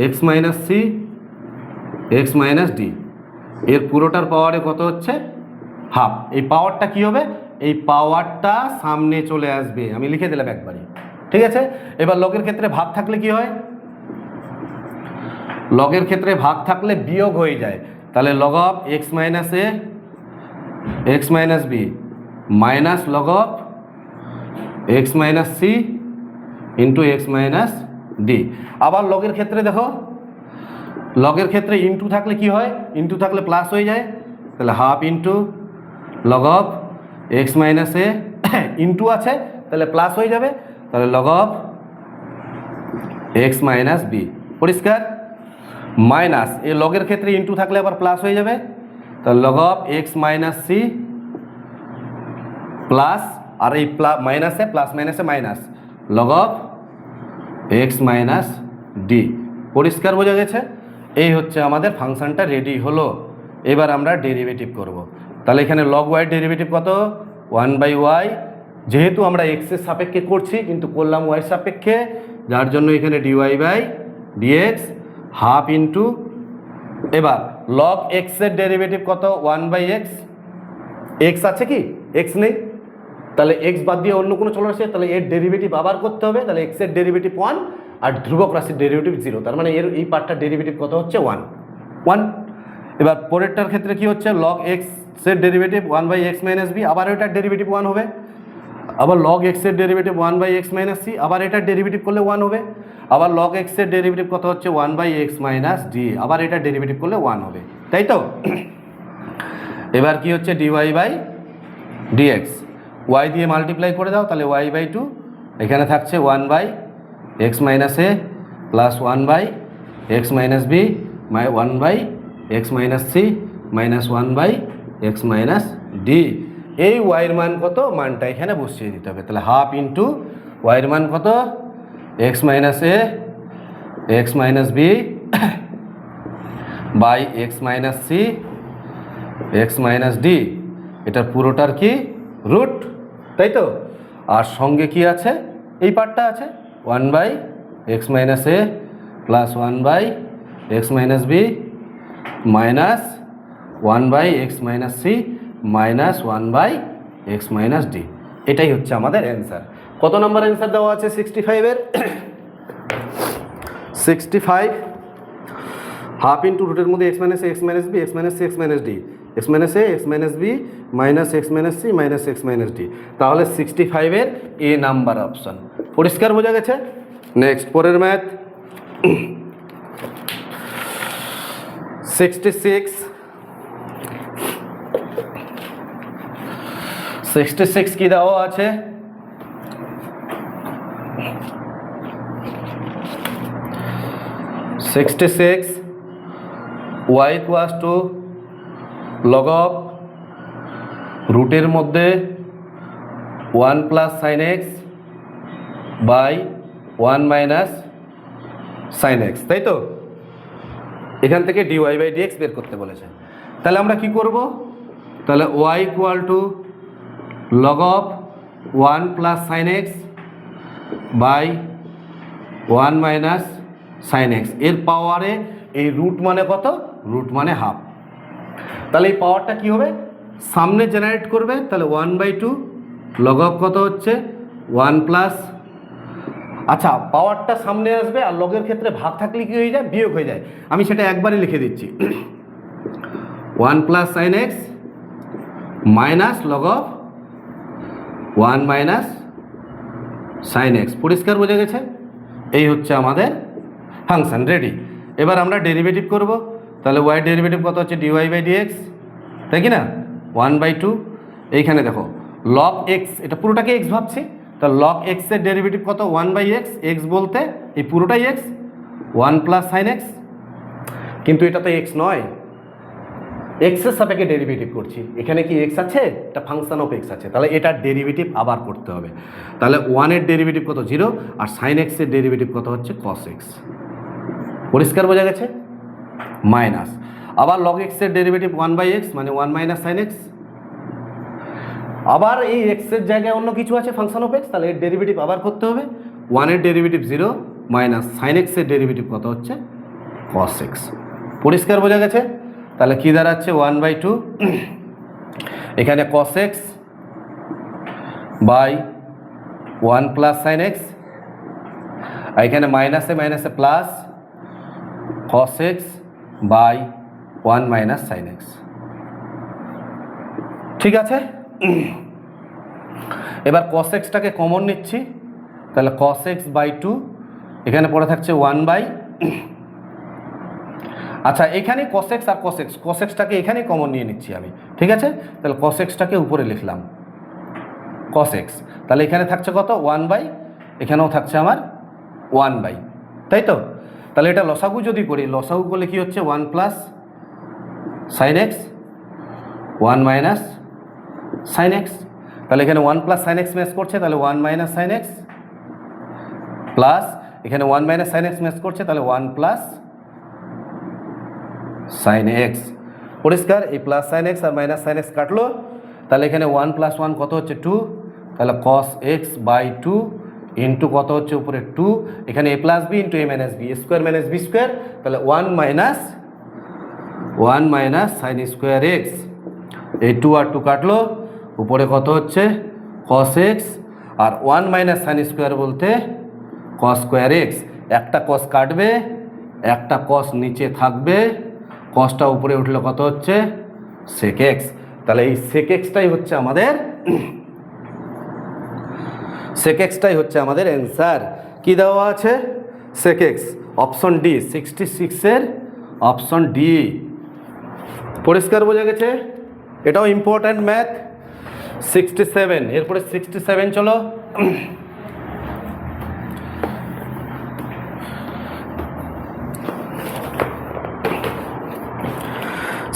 x minus C x minus D. এর পুরোটার পাওয়ারে কত হচ্ছে হাফ। এই পাওয়ারটা কি হবে? এই পাওয়ারটা সামনে চলে আসবে, আমি লিখে দিলাম একবারই, ঠিক আছে? এবার লগের ক্ষেত্রে ভাগ থাকলে কি হয়? লগের ক্ষেত্রে ভাগ থাকলে বিয়োগ হয়ে যায়। তাহলে log of X minus A x minus B minus log of X minus C into X minus D. আবার লগের ক্ষেত্রে দেখো, লগের ক্ষেত্রে ইন্টু থাকলে কি হয়? ইন্টু থাকলে প্লাস হয়ে যায়। তাহলে half into log of X minus A, into আছে তাহলে প্লাস হয়ে যাবে, তাহলে log of X minus B. পরিষ্কার? মাইনাস, এই লগের ক্ষেত্রে ইন্টু থাকলে আবার প্লাস হয়ে যাবে, তাহলে log of X minus C plus, আর এই মাইনাসে প্লাস মাইনাসে minus, log of X minus D. পরিষ্কার বোঝা গেছে? এই হচ্ছে আমাদের ফাংশনটা রেডি হলো। এবার আমরা ডেরিভেটিভ করব। তাহলে এখানে লগ ওয়াই ডেরিভেটিভ কত? 1/y, যেহেতু আমরা এক্সের সাপেক্ষে করছি কিন্তু করলাম ওয়াইয়ের সাপেক্ষে, যার জন্য এখানে d y by d x half into, এবার লগ এক্সের ডেরিভেটিভ কত? 1/x। এক্স আছে কি? এক্স নেই, তাহলে এক্স বাদ দিয়ে অন্য কোনো চলে আসে, তাহলে এর ডেরিভেটিভ আবার করতে হবে। তাহলে এক্সের ডেরিভেটিভ 1 আর ধ্রুবক রাশির ডেরিভেটিভ 0, তার মানে এর এই পার্টটার ডেরিভেটিভ কত হচ্ছে? 1। এবার পরেরটার ক্ষেত্রে কি হচ্ছে? লগ এক্সের ডেরিভেটিভ 1/x মাইনাস বি, আবার এটার ডেরিভেটিভ 1 হবে। আবার লগ এক্সের ডেরিভেটিভ 1/x মাইনাস সি, আবার এটার ডেরিভেটিভ করলে 1 হবে। আবার লগ এক্সের ডেরিভেটিভ কত হচ্ছে? 1/x মাইনাস ডি, আবার এটার ডেরিভেটিভ করলে 1 হবে, তাই তো? এবার কি হচ্ছে? ডিওয়াই বাই ডিএক্স, ওয়াই দিয়ে মাল্টিপ্লাই করে দাও, তাহলে ওয়াই বাই 2, এখানে থাকছে 1/x minus A plus 1/x minus B 1/x minus C minus 1/x minus D. এই ওয়াইয়ের মান কত? মানটা এখানে বসিয়ে দিতে হবে। তাহলে হাফ ইন্টু ওয়াইয়ের মান কত? X minus A x minus B by x minus C x minus d. এটার পুরোটার কি? রুট, তাই তো? আর সঙ্গে কি আছে? এই পার্টটা আছে 1/x minus A plus 1/x minus B minus 1/x minus C minus 1/x minus D. এটাই হচ্ছে আমাদের অ্যান্সার। কত নম্বর অ্যান্সার দেওয়া আছে 65-এর? 65 হাফ ইন্টু রুটের মধ্যে X minus X minus B X minus C x minus D. X minus এ x minus B minus X minus C minus X minus D, তাহলে 65-এর এ নাম্বার অপশন। পরিষ্কার বোঝা গেছে? নেক্সট পরের ম্যাথ 66 কি দেওয়া আছে? y equals to log of রুটের মধ্যে 1 plus sine x by 1 minus sine x, তাই তো? এখান থেকে ডিওয়াই বাই ডিএক্স বের করতে বলেছে। তাহলে আমরা কি করব? তাহলে y equal to log of 1 plus sine x by 1 minus sine x, এর পাওয়ারে এই রুট মানে কত? রুট মানে হাফ। তাহলে এই পাওয়ারটা কি হবে? সামনে জেনারেট করবে, তাহলে 1/2 লগ অফ কত হচ্ছে 1 প্লাস, আচ্ছা পাওয়ারটা সামনে আসবে আর লগের ক্ষেত্রে ভাগ থাকলে কি হয়ে যায়? বিয়োগ হয়ে যায়। আমি সেটা একবারই লিখে দিচ্ছি 1 plus sine x minus log of 1 minus sine x. পরিষ্কার বোঝা গেছে? এই হচ্ছে আমাদের ফাংশন রেডি। এবার আমরা ডেরিভেটিভ করব। তাহলে ওয়াই ডেরিভেটিভ কত হচ্ছে? ডিওয়াই বাই ডিএক্স, তাই কি না? 1/2। এইখানে দেখো লগ এক্স, এটা পুরোটাকে এক্স ভাবছি, তা লগ এক্সের ডেরিভেটিভ কত? 1/x, এক্স বলতে এই পুরোটাই এক্স, 1 প্লাস সাইন এক্স। কিন্তু এটা তো এক্স নয়, এক্সের সাপেক্ষে ডেরিভেটিভ করছি। এখানে কি এক্স আছে? এটা ফাংশন অফ এক্স আছে, তাহলে এটার ডেরিভেটিভ আবার করতে হবে। তাহলে 1-এর ডেরিভেটিভ কত? 0, আর সাইন এক্সের ডেরিভেটিভ কত হচ্ছে? Cos X. পরিষ্কার বোঝা গেছে? মাইনাস আবার লগ এক্সের ডেরিভেটিভ 1/x মানে 1 মাইনাস সাইন এক্স, আবার এই এক্সের জায়গায় অন্য কিছু আছে ফাংশন অফ এক্স, তাহলে এর ডেরিভেটিভ আবার করতে হবে। 1-এর ডেরিভেটিভ 0 মাইনাস সাইন এক্সের ডেরিভেটিভ কত হচ্ছে? Cos X. পরিষ্কার বোঝা গেছে? তাহলে কি দাঁড়াচ্ছে? 1/2 এখানে cos X by 1 plus sine x, আর এখানে মাইনাসে মাইনাসে plus cos X by 1 minus sine X. ঠিক আছে? এবার কস এক্সটাকে কমন নিচ্ছি, তাহলে কস এক্স বাই 2, এখানে পড়ে থাকছে 1/, আচ্ছা এখানে কস এক্স আর কস এক্সটাকে এখানে কমন নিয়ে নিচ্ছি আমি, ঠিক আছে? তাহলে কস এক্সটাকে উপরে লিখলাম কস এক্স, তাহলে এখানে থাকছে কত? 1/, এখানেও থাকছে আমার 1/, তাই তো? তাহলে এটা লসাগু যদি করি, লসাগু করলে কি হচ্ছে? 1 plus sine x 1 minus sine x, তাহলে এখানে 1 প্লাস সাইন এক্স ম্যাচ করছে, তাহলে 1 মাইনাস সাইন এক্স, প্লাস এখানে 1 মাইনাস সাইন এক্স ম্যাচ করছে, তাহলে 1 প্লাস সাইন এক্স। পরিষ্কার? এই প্লাস সাইন এক্স আর মাইনাস সাইন এক্স কাটলো, তাহলে এখানে 1 প্লাস 1 কত হচ্ছে? 2, তাহলে কস এক্স বাই 2 ইন্টু কত হচ্ছে? উপরে 2, এখানে A plus B into A minus B, square minus B square, তাহলে 1 মাইনাস সাইন স্কোয়ার এক্স। এই 2 আর 2 কাটলো, উপরে কত হচ্ছে? কস এক্স, আর 1 মাইনাস সাইন স্কোয়ার বলতে কস স্কোয়ার এক্স। একটা কস কাটবে, একটা কস নিচে থাকবে, কসটা উপরে উঠলে কত হচ্ছে? Sec x. তাহলে এই সেক এক্সটাই হচ্ছে আমাদের অ্যান্সার। কি দেওয়া আছে? সেক এক্স, অপশন ডি, 66-এর অপশন ডি। পরিষ্কার বোঝা গেছে? এটাও ইম্পর্ট্যান্ট ম্যাথ। 67, এরপরে 67 চলো।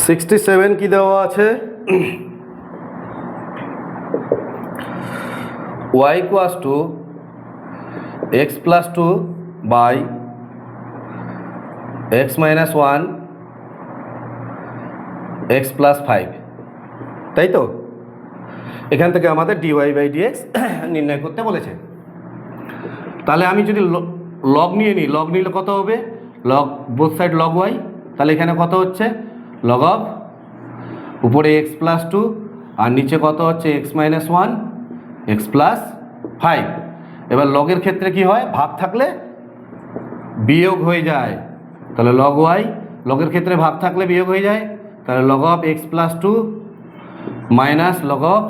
67 কি দেওয়া আছে? y equals to x plus 2 by x minus 1 x plus 5, তাই তো? এখান থেকে আমাদের ডিওয়াই বাই ডিএক্স নির্ণয় করতে বলেছে। তাহলে আমি যদি লগ নিয়ে নিই, লগ নিলে কত হবে? Log both side log y, তাহলে এখানে কত হচ্ছে? লগ অফ উপরে এক্স প্লাস 2 আর নিচে কত হচ্ছে? X minus 1 x plus 5। এবার লগের ক্ষেত্রে কি হয়? ভাগ থাকলে বিয়োগ হয়ে যায়, তাহলে লগ ওয়াই, লগের ক্ষেত্রে ভাগ থাকলে বিয়োগ হয়ে যায়, তাহলে log of X plus two minus log of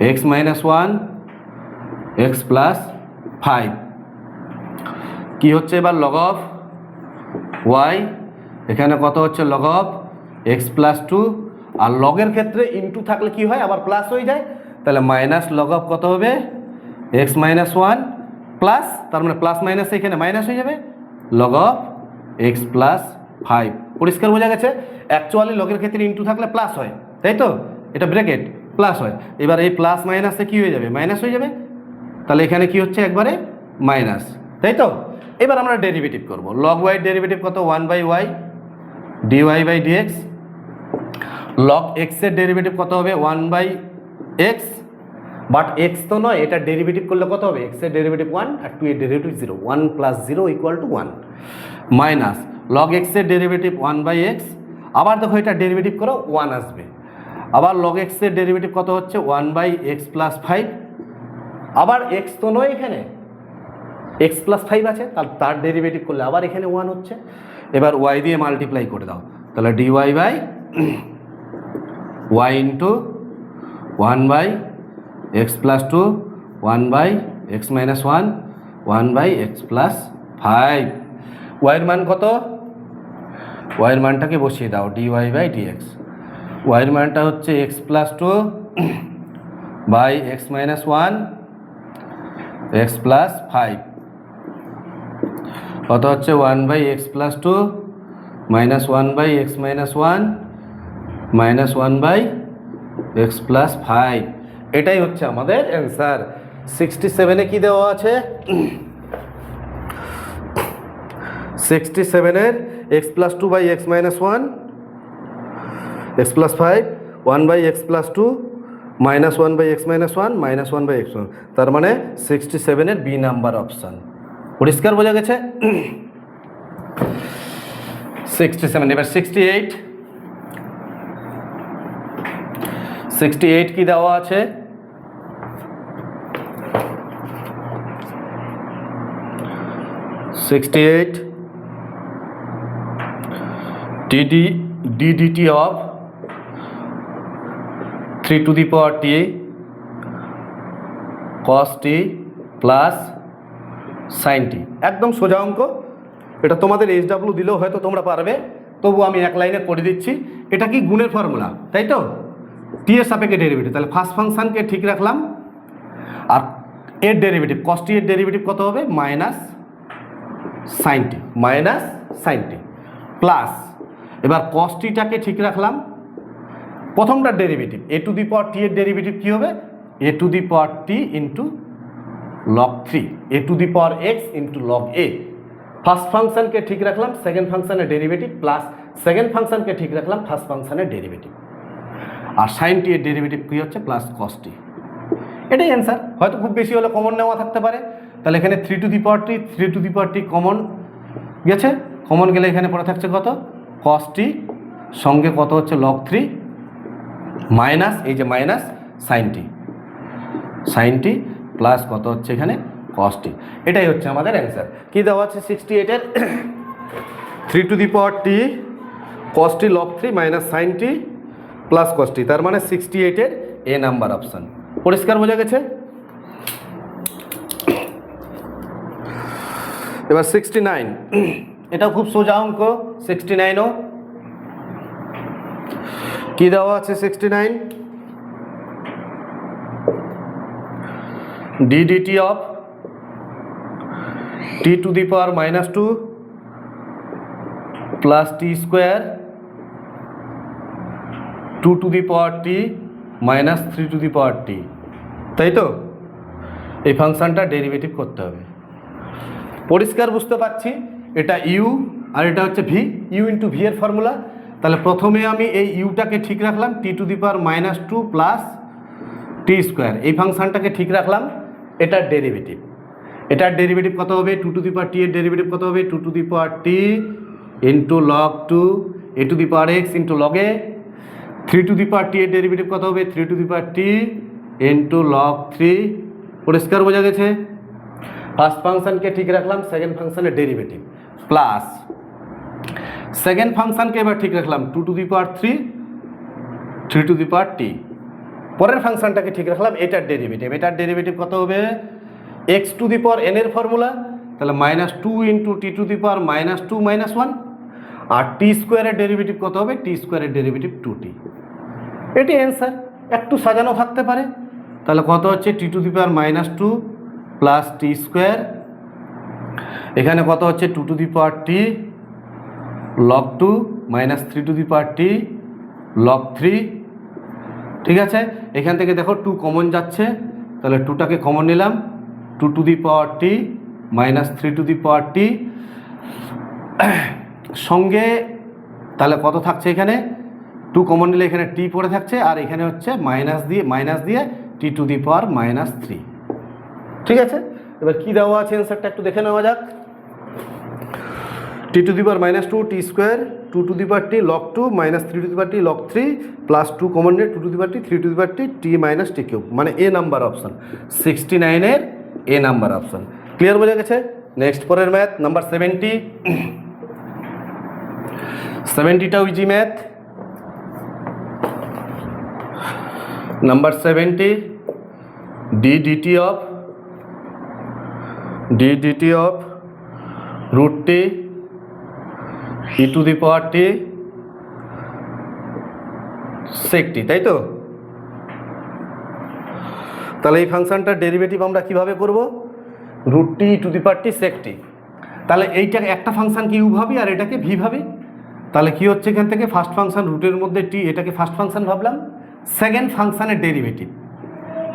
X minus one X plus five. কী হচ্ছে এবার লগ অফ ওয়াই, এখানে কত হচ্ছে log of X plus two, আর লগের ক্ষেত্রে ইনটু থাকলে কি হয় আবার প্লাস হয়ে যায়, তাহলে মাইনাস লগ অফ কত হবে এক্স মাইনাস ওয়ান প্লাস, তার মানে প্লাস মাইনাস এখানে মাইনাস হয়ে যাবে log of X plus five. পরিষ্কার বোঝা গেছে? অ্যাকচুয়ালি লগের ক্ষেত্রে ইনটু থাকলে প্লাস হয়, তাই তো, এটা ব্র্যাকেট প্লাস হয়। এবার এই প্লাস মাইনাসে কী হয়ে যাবে মাইনাস হয়ে যাবে, তাহলে এখানে কি হচ্ছে একবারে মাইনাস, তাই তো। এবার আমরা ডেরিভেটিভ করব। লগ ওয়াই ডেরিভেটিভ কত, one by y d y by d x. Log এক্সের ডেরিভেটিভ কত হবে one by x, but x তো নয়, এটা ডেরিভেটিভ করলে কত হবে এক্সের ডেরিভেটিভ ওয়ান আর টু এর derivative zero, one plus zero equal to one, minus log এক্সের ডেরিভেটিভ ওয়ান বাই এক্স, আবার দেখো এটা ডেরিভেটিভ করো ওয়ান আসবে, আবার লগ এক্সের ডেরিভেটিভ কত হচ্ছে one by x plus five, আবার এক্স তো নয় এখানে এক্স প্লাস ফাইভ আছে, তার ডেরিভেটিভ করলে আবার এখানে ওয়ান হচ্ছে। এবার ওয়াই দিয়ে মাল্টিপ্লাই করে দাও, তাহলে d y by y into one by x plus two one by x minus one by x plus five. ওয়াইয়ের মান কত, ওয়াইয়ের মানটাকে বসিয়ে দাও ডিওয়াই বাই ডিএক্স। ওয়াইয়ের মানটা হচ্ছে X plus two by x minus one X plus five, কত হচ্ছে one by x plus two minus one by x minus one minus one by x plus five. এটাই হচ্ছে আমাদের অ্যান্সার। 67-এ কী দেওয়া আছে, 67-এর X plus two by x minus one X plus five, one by x plus two minus one by x minus one minus one by X one, তার মানে 67-এর বি নাম্বার অপশান। পরিষ্কার বোঝা গেছে? 67। এবার 68, 68 কি দেওয়া আছে, dt of 3 to the power t cos t plus sine T. একদম সোজা অঙ্ক, এটা তোমাদের SW দিলেও হয়তো তোমরা পারবে, তবু আমি এক লাইনে করে দিচ্ছি। এটা কি গুণের ফর্মুলা, তাই তো, টি এর সাপেক্ষে ডেরিভেটিভ, তাহলে ফার্স্ট ফাংশনকে ঠিক রাখলাম, আর এর ডেরিভেটিভ কস টি এর ডেরিভেটিভ কত হবে মাইনাস সাইন টি প্লাস, এবার কস টিটাকে ঠিক রাখলাম, প্রথমটার derivative A to the power T এর ডেরিভেটিভ কী হবে A to the power T into log three, A to the power X into log A. First ফাংশনকে ঠিক রাখলাম, সেকেন্ড ফাংশনের ডেরিভেটিভ প্লাস সেকেন্ড ফাংশনকে ঠিক রাখলাম, ফার্স্ট ফাংশনের ডেরিভেটিভ, আর সাইন টি এর ডেরিভেটিভ কী হচ্ছে প্লাস কস টি। এটাই অ্যান্সার। হয়তো খুব বেশি হলে কমন নেওয়া থাকতে পারে, তাহলে এখানে 3 to the power T common গেছে, কমন গেলে এখানে পড়ে থাকছে কত কস টি, সঙ্গে কত হচ্ছে লগ থ্রি মাইনাস এই যে মাইনাস সাইন টি প্লাস কত হচ্ছে এখানে কস টি। এটাই হচ্ছে আমাদের অ্যান্সার। কী দেওয়া আছে 68-এর 3 to the power T cos T log three minus sine T plus cos T, তার মানে 68-এর এ নাম্বার অপশান। পরিষ্কার বোঝা গেছে? এবার 69, এটাও খুব সোজা অঙ্ক। 69ও কি দেওয়া আছে 69 ddt of t to the power minus 2 plus t square 2 to the power t minus 3 to the power t, তাই তো। এই ফাংশনটা ডেরিভেটিভ করতে হবে। পরিষ্কার বুঝতে পারছি? এটা ইউ আর এটা হচ্ছে ভি, ইউ ইন্টু ভি এর ফর্মুলা। তাহলে প্রথমে আমি এই ইউটাকে ঠিক রাখলাম, T to the power minus two plus T square, এই ফাংশনটাকে ঠিক রাখলাম, এটার ডেরিভেটিভ কত হবে 2 টু দি পাওয়ার টি এর ডেরিভেটিভ কত হবে 2 to the power T into log two A to the power X into log A. 3 to the power T এর ডেরিভেটিভ কত হবে 3 to the power T into log three. পরিষ্কার বোঝা গেছে? First ফাংশনকে ঠিক রাখলাম, সেকেন্ড ফাংশনের ডেরিভেটিভ প্লাস সেকেন্ড ফাংশনকে এবার ঠিক রাখলাম 2^3 3^t। পরের ফাংশনটাকে ঠিক রাখলাম এটার ডেরিভেটিভ কত হবে x⁴n এর ফর্মুলা, তাহলে -2 × t⁻²-2 -1, আর t² এর ডেরিভেটিভ কত হবে t² এর ডেরিভেটিভ 2t। এটি অ্যান্সার। একটু সাজানো থাকতে পারে, তাহলে কত হচ্ছে t⁻² + t², এখানে কত হচ্ছে 2^t log 2 -3^t log 3। ঠিক আছে, এখান থেকে দেখো 2 কমন যাচ্ছে, তাহলে 2টাকে কমন নিলাম, 2^t -3^t সঙ্গে তাহলে কত থাকছে এখানে 2 কমন নিলে এখানে t পড়ে থাকছে, আর এখানে হচ্ছে মাইনাস দিয়ে t⁻³ ঠিক আছে। এবার কি দেওয়া আছে অ্যান্সারটা একটু দেখে নেওয়া যাক। t⁻² t², 2^t log 2 -3^t log 3 + 2 common নিয়ে 2^t 3^t t - t³ মানে এ নাম্বার অপশন 69 এর এ নাম্বার অপশন। ক্লিয়ার বোঝা গেছে? নেক্সট পরের ম্যাথ নাম্বার 70টাও easy math. Number 70 ddt of √t e⁻t sec t, তাই তো? তাহলে এই ফাংশনটার ডেরিভেটিভ আমরা কিভাবে করব √t e⁻t sec t। তাহলে এইটা একটা ফাংশন কি ইউ ভাবি আর এটাকে ভি ভাবি, তাহলে কি হচ্ছে এখান থেকে ফার্স্ট ফাংশন রুটের মধ্যে টি, এটাকে ফার্স্ট ফাংশন ভাবলাম, সেকেন্ড ফাংশনের ডেরিভেটিভ।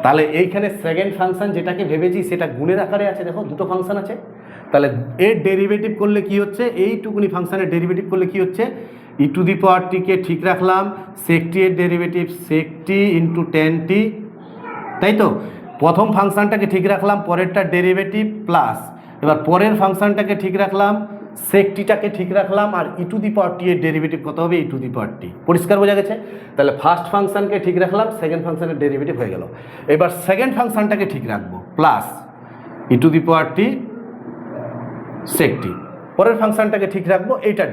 তাহলে এইখানে সেকেন্ড ফাংশন যেটাকে ভেবেছি সেটা গুণের আকারে আছে, দেখো দুটো ফাংশন আছে, তাহলে এর ডেরিভেটিভ করলে কি হচ্ছে এইটুকুনি ফাংশনের ডেরিভেটিভ করলে কি হচ্ছে e⁻t কে ঠিক রাখলাম, sec t এর derivative sec t × tan t, তাই তো? প্রথম ফাংশনটাকে ঠিক রাখলাম, পরেরটার ডেরিভেটিভ প্লাস, এবার পরের ফাংশনটাকে ঠিক রাখলাম, sec t-টাকে ঠিক রাখলাম, আর e⁻t এর ডেরিভেটিভ কত হবে e⁻t। পরিষ্কার বোঝা গেছে? তাহলে ফার্স্ট ফাংশনকে ঠিক রাখলাম, সেকেন্ড ফাংশনের ডেরিভেটিভ হয়ে গেল। এবার সেকেন্ড ফাংশনটাকে ঠিক রাখবো প্লাস e⁻t sec t, পরের ফাংশনটাকে ঠিক রাখবো এটার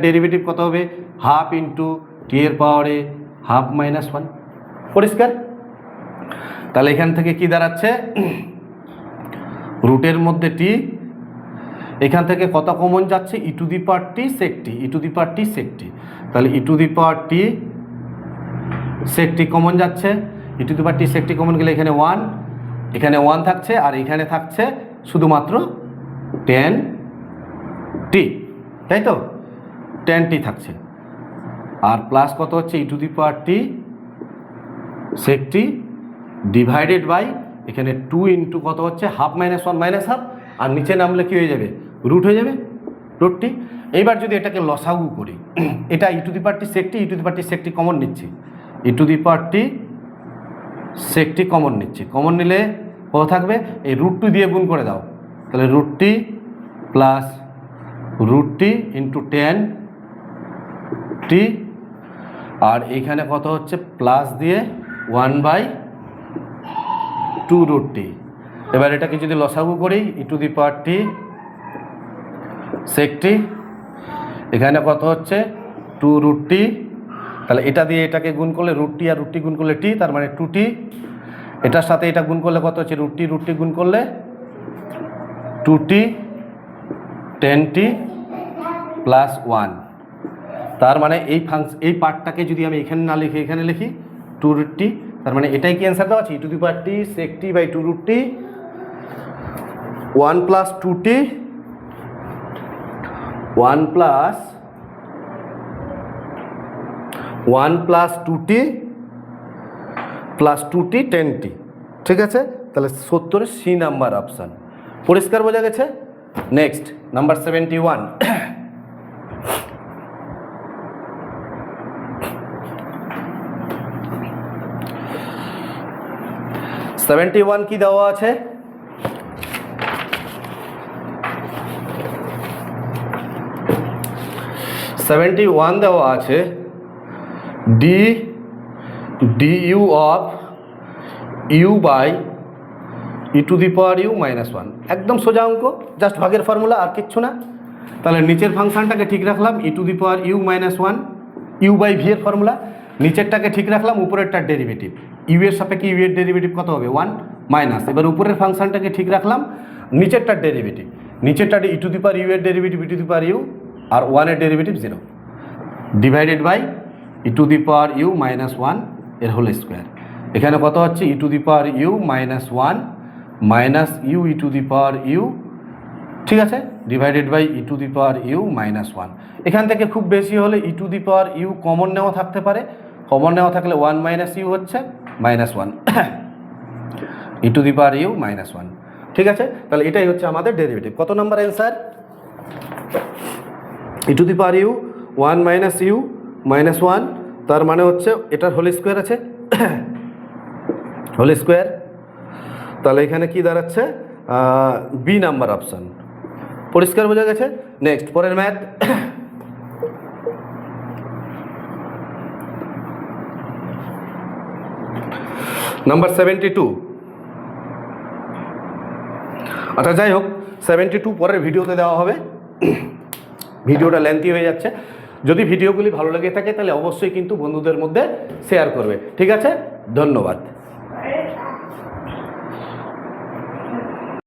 ডেরিভেটিভ কত হবে ½ × t এর পাওয়ারে ½ - 1। পরিষ্কার? তাহলে এখান থেকে কি দাঁড়াচ্ছে রুটের মধ্যে টি, এখান থেকে কত কমন যাচ্ছে e⁻t sec t, তাহলে e⁻t sec t কমন যাচ্ছে, e⁻t sec t কমন গেলে এখানে 1, এখানে 1 থাকছে, আর এখানে থাকছে শুধুমাত্র tan t, তাই তো? tan t থাকছে, আর প্লাস কত হচ্ছে e⁻t sec t divided by এখানে 2 × কত হচ্ছে ½ - 1 -½ আর নিচে নামলে কি হয়ে যাবে রুট হয়ে যাবে √t। এইবার যদি এটাকে লসাগু করি, এটা e⁻t sec t কমন নিচ্ছি, e⁻t sec t common common নিলে কত থাকবে এই √2 দিয়ে গুণ করে দাও, তাহলে √t plus √t × tan t, আর এইখানে কত হচ্ছে প্লাস দিয়ে 1/2√t। এবার এটাকে যদি লসাগু করি e⁻t sec t, এখানে কত হচ্ছে 2√t, তাহলে এটা দিয়ে এটাকে গুণ করলে √t আর √t গুণ করলে t, তার মানে 2t, এটার সাথে এটা গুণ করলে কত হচ্ছে √t গুণ করলে 2t tan t প্লাস 1, তার মানে এই পার্টটাকে যদি আমি এখানে না লিখে এখানে লিখি 2√t, তার মানে এটাই কি অ্যান্সার দেওয়া আছে e⁻t sec t / 2√t 1 + 2t 1 + 2t + 2t tan t। ঠিক আছে, তাহলে 70 সি নাম্বার অপশান। পরিষ্কার বোঝা গেছে? নেক্সট নাম্বার 71 71 কি দেওয়া আছে দেওয়া আছে du of u by e⁻u - 1, একদম সোজা অঙ্ক, জাস্ট ভাগের ফর্মুলা আর কিচ্ছু না। তাহলে নিচের ফাংশনটাকে ঠিক রাখলাম E to the power U minus one, U by V এর ফর্মুলা। নিচেরটাকে ঠিক রাখলাম, উপরেরটার ডেরিভেটিভ, ইউ এর সাপেক্ষে ইউ এর ডেরিভেটিভ কত হবে, ওয়ান মাইনাস, এবার উপরের ফাংশনটাকে ঠিক রাখলাম, নিচেরটার ডেরিভেটিভ, নিচেরটা E to the power U এর derivative E to the power U, আর ওয়ানের derivative 0, divided by E to the power U minus one এর হোল স্কোয়ার। এখানে কত হচ্ছে E to the power U minus one minus U E to the power U, ঠিক আছে, divided by E to the power U minus one. এখান থেকে খুব বেশি হলে E to the power you common নেওয়া থাকতে পারে, কমন নেওয়া থাকলে ওয়ান মাইনাস ইউ হচ্ছে minus one, E to the power U minus one. ঠিক আছে, তাহলে এটাই হচ্ছে আমাদের ডেরিভেটিভ। কত number answer? E to the power U one minus U minus one, তার মানে হচ্ছে এটার হোল স্কোয়ার আছে, হোল স্কোয়ার। তাহলে এখানে কি দাঁড়াচ্ছে, বি নাম্বার অপশান। পরিষ্কার বোঝা গেছে? নেক্সট, পরের ম্যাথ। নাম্বার 72। আচ্ছা যাই হোক, 72 পরের ভিডিওতে দেওয়া হবে, ভিডিওটা লেন্থি হয়ে যাচ্ছে। যদি ভিডিওগুলি ভালো লেগে থাকে তাহলে অবশ্যই কিন্তু বন্ধুদের মধ্যে শেয়ার করবে। ঠিক আছে, ধন্যবাদ।